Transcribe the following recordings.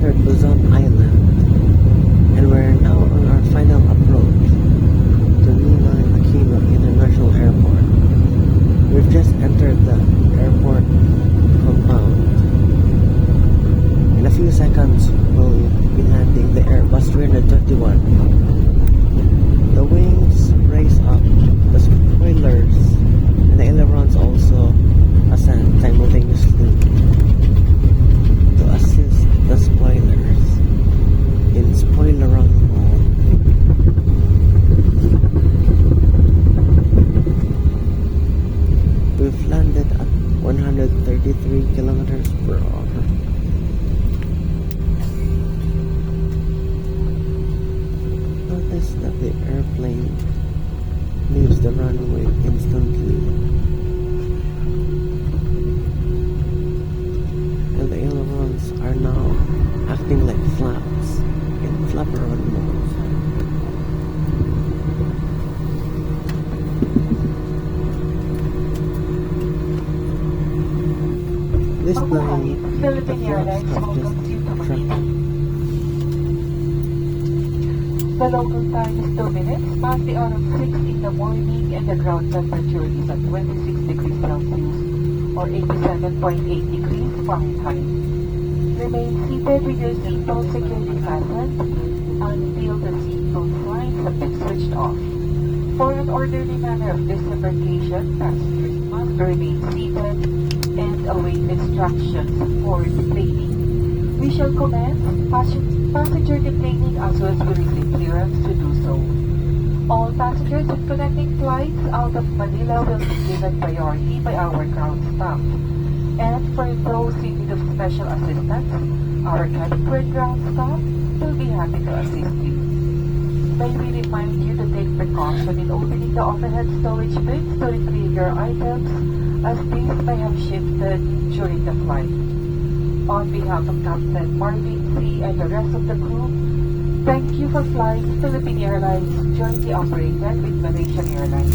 entered Luzon Island, and we're now on our final approach to Ninoy Aquino International Airport. We've just entered the airport compound. In a few seconds, we'll be landing the Airbus 321. The wings raise up, the spoilers and the ailerons also ascend simultaneously to assist the spoilers in spoileron mode. We've landed at 133 kilometers per hour. Notice that the airplane leaves the runway instantly, and the ailerons are now acting like flaps in flapperon mode. This time, the flaps have just trapped. The local time is 2 minutes past the hour of 6 in the morning, and the ground temperature is at 26 degrees Celsius or 87.8 degrees Fahrenheit. Remain seated with your seatbelt securely fastened until the seatbelt signs have been switched off. For an orderly manner of disembarkation, passengers must remain seated and await instructions for deplaning. We shall commence passenger deplaning as soon as we receive clearance to do so. All passengers in connecting flights out of Manila will be given priority by our ground staff. And for those in need of special assistance, our cabin ground staff will be happy to assist you. May we remind you to take precaution in opening the overhead storage bins to retrieve your items, as these may have shifted during the flight. On behalf of Captain Marvin C. and the rest of the crew, thank you for flying Philippine Airlines, jointly operated with Malaysian Airlines.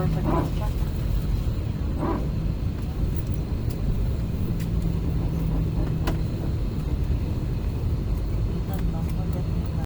for suggestions.